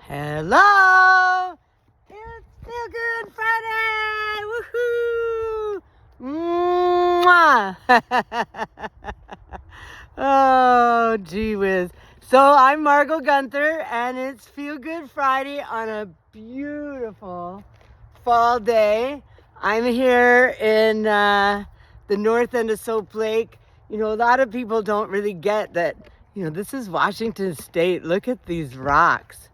Hello! It's Feel Good Friday! Woohoo! Mwah! Oh, gee whiz. So I'm Margot Gunther, and it's Feel Good Friday on a beautiful fall day. I'm here in the north end of Soap Lake. You know, a lot of people don't really get that, this is Washington State. Look at these rocks.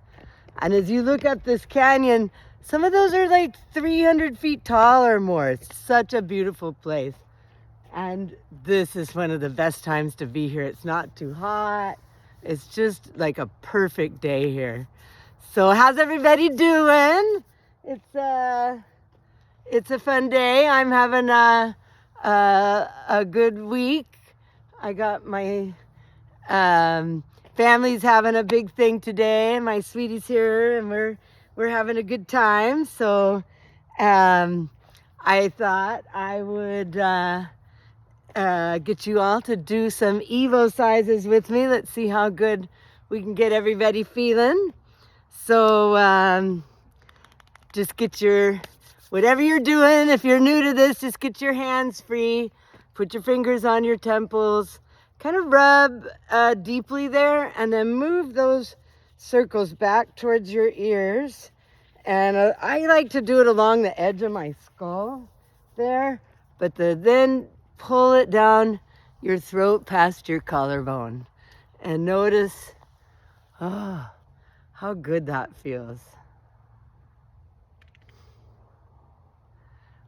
And as you look up this canyon, some of those are like 300 feet tall or more. It's such a beautiful place. And this is one of the best times to be here. It's not too hot. It's just like a perfect day here. So how's everybody doing? It's a fun day. I'm having a good week. I got my family's having a big thing today, and my sweetie's here, and we're having a good time. So I thought I would get you all to do some Evo sizes with me. Let's see how good we can get everybody feeling. So just get your, whatever you're doing, if you're new to this, just get your hands free. Put your fingers on your temples. Kind of rub deeply there, and then move those circles back towards your ears. And I like to do it along the edge of my skull there, but then pull it down your throat past your collarbone. And notice, how good that feels.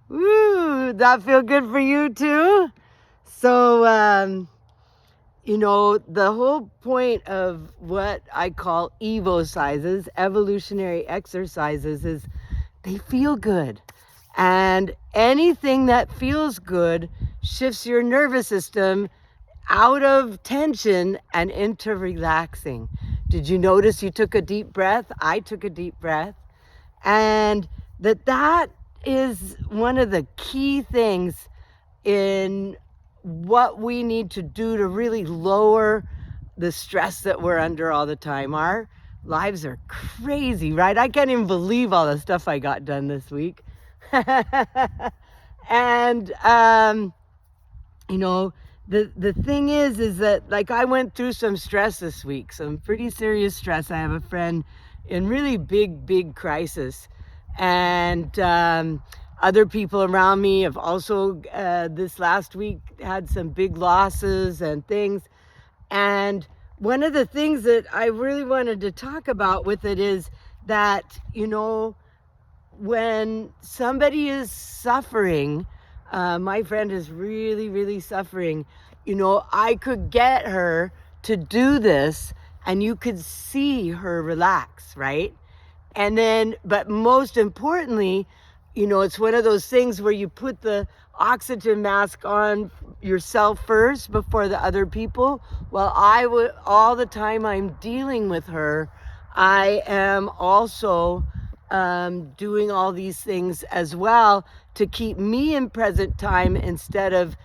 Woo, that feel good for you too? So, the whole point of what I call Evo sizes, evolutionary exercises, is they feel good. And anything that feels good shifts your nervous system out of tension and into relaxing. Did you notice you took a deep breath? I took a deep breath. And that is one of the key things in what we need to do to really lower the stress that we're under all the time. Our lives are crazy, right? I can't even believe all the stuff I got done this week. And, the thing is that, like, I went through some stress this week, some pretty serious stress. I have a friend in really big crisis. And other people around me have also, this last week, had some big losses and things. And one of the things that I really wanted to talk about with it is that, when somebody is suffering, my friend is really suffering, I could get her to do this and you could see her relax, right? And then, but most importantly, it's one of those things where you put the oxygen mask on yourself first before the other people. Well, all the time I'm dealing with her, I am also doing all these things as well to keep me in present time instead of,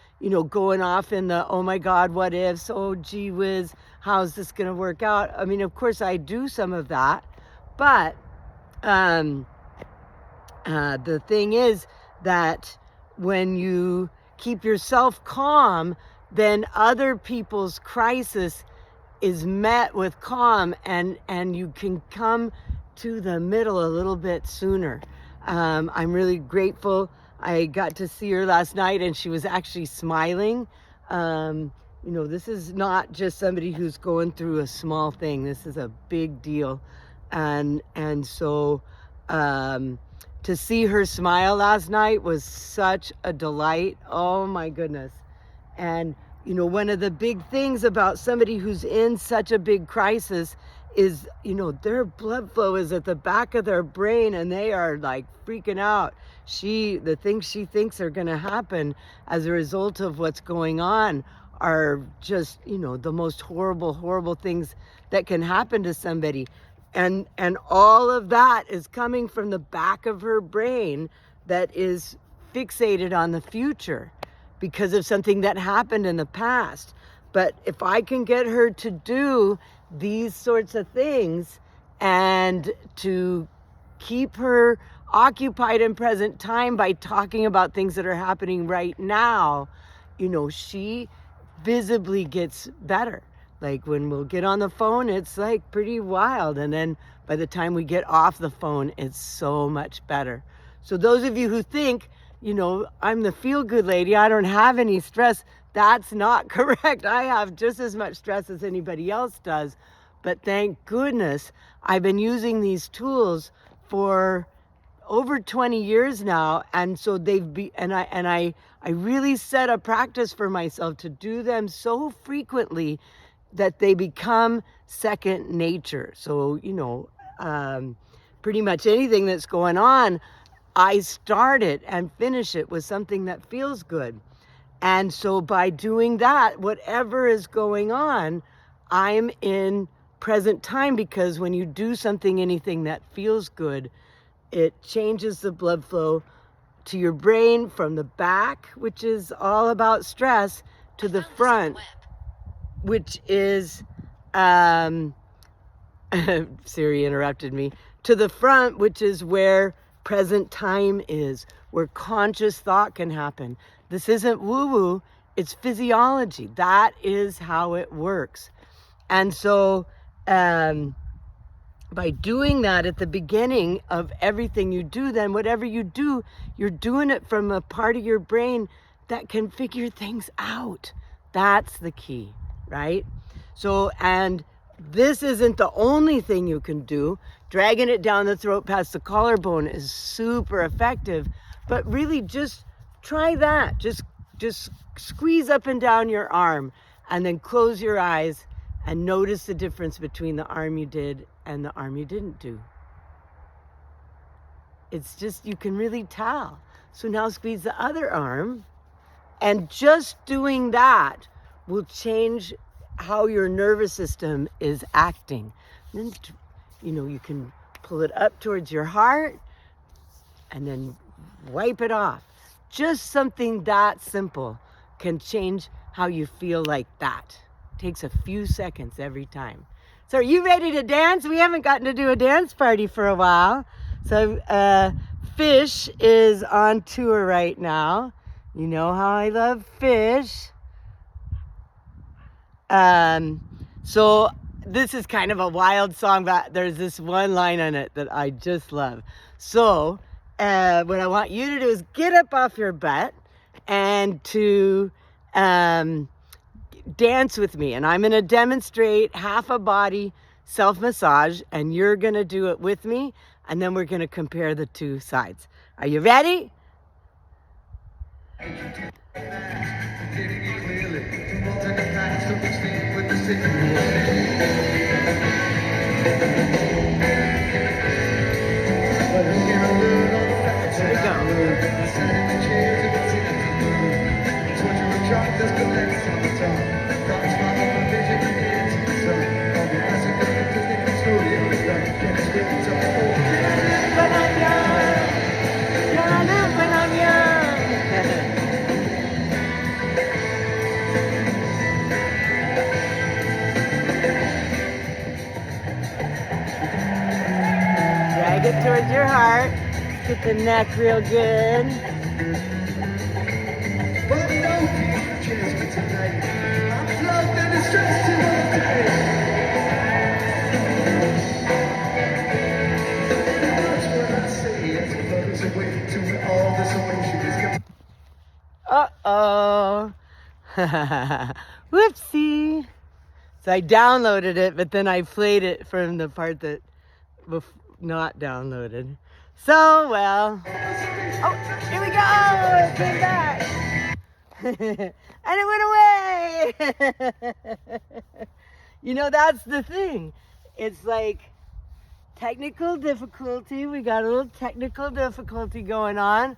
going off in the, oh my God, what ifs, oh gee whiz, how's this going to work out? I mean, of course I do some of that, but the thing is that when you keep yourself calm, then other people's crisis is met with calm, and you can come to the middle a little bit sooner. I'm really grateful. I got to see her last night, and she was actually smiling. This is not just somebody who's going through a small thing. This is a big deal. And so to see her smile last night was such a delight. Oh my goodness. And one of the big things about somebody who's in such a big crisis is, their blood flow is at the back of their brain, and they are like freaking out. The things she thinks are going to happen as a result of what's going on are just, the most horrible things that can happen to somebody. And all of that is coming from the back of her brain that is fixated on the future because of something that happened in the past. But if I can get her to do these sorts of things, and to keep her occupied in present time by talking about things that are happening right now, she visibly gets better. Like when we'll get on the phone, it's like pretty wild. And then by the time we get off the phone, it's so much better. So those of you who think, I'm the feel-good lady, I don't have any stress, that's not correct. I have just as much stress as anybody else does. But thank goodness I've been using these tools for over 20 years now, and so I really set a practice for myself to do them so frequently that they become second nature. So pretty much anything that's going on, I start it and finish it with something that feels good. And so by doing that, whatever is going on, I'm in present time, because when you do anything that feels good, it changes the blood flow to your brain from the back, which is all about stress, to the front, which is, Siri interrupted me, to the front, which is where present time is, where conscious thought can happen. This isn't woo-woo, it's physiology. That is how it works. And so, by doing that at the beginning of everything you do, then whatever you do, you're doing it from a part of your brain that can figure things out. That's the key, right? So, and this isn't the only thing you can do. Dragging it down the throat past the collarbone is super effective, but really just try that. Just squeeze up and down your arm and then close your eyes and notice the difference between the arm you did and the arm you didn't do. It's just, you can really tell. So now squeeze the other arm, and just doing that will change how your nervous system is acting. Then, you can pull it up towards your heart and then wipe it off. Just something that simple can change how you feel like that. Takes a few seconds every time. So are you ready to dance? We haven't gotten to do a dance party for a while. So Fish is on tour right now. You know how I love Fish. So this is kind of a wild song, but there's this one line on it that I just love. So what I want you to do is get up off your butt and to dance with me. And I'm going to demonstrate half a body self-massage, and you're going to do it with me, and then we're going to compare the two sides. Are you ready? Drag it towards your heart. Get the neck real good. Uh-oh. Whoopsie. So I downloaded it, but then I played it from the part that was not downloaded. So, well. Oh, here we go. It came back. And it went away. That's the thing. It's like technical difficulty. We got a little technical difficulty going on,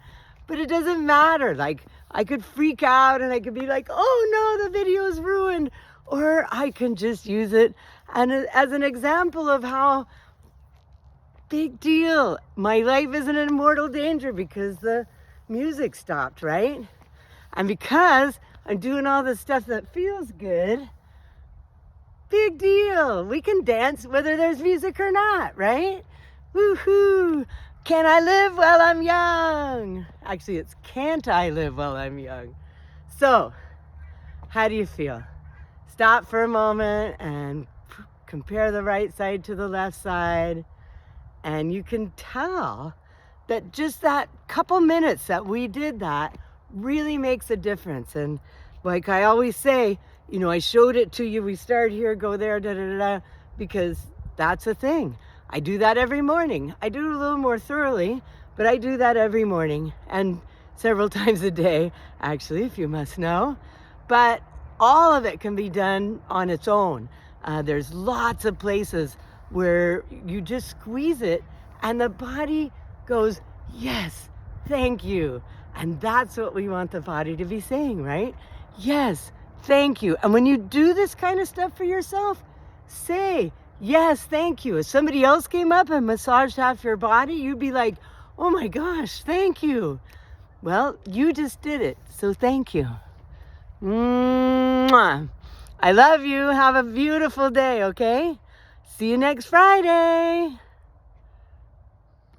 but it doesn't matter. Like, I could freak out and I could be like, oh no, the video is ruined. Or I can just use it and as an example of how big deal. My life isn't in mortal danger because the music stopped, right? And because I'm doing all this stuff that feels good, Big deal. We can dance whether there's music or not, right? Woohoo! Can I live while I'm young? Actually, it's can't I live while I'm young? So, how do you feel? Stop for a moment and compare the right side to the left side. And you can tell that just that couple minutes that we did that really makes a difference. And like I always say, I showed it to you. We start here, go there, da da da da, because that's a thing. I do that every morning. I do it a little more thoroughly, but I do that every morning and several times a day, actually, if you must know. But all of it can be done on its own. There's lots of places where you just squeeze it and the body goes, yes, thank you. And that's what we want the body to be saying, right? Yes, thank you. And when you do this kind of stuff for yourself, say, yes, thank you. If somebody else came up and massaged half your body, you'd be like, oh my gosh, thank you. Well, you just did it, so thank you. Mwah. I love you. Have a beautiful day, okay? See you next Friday.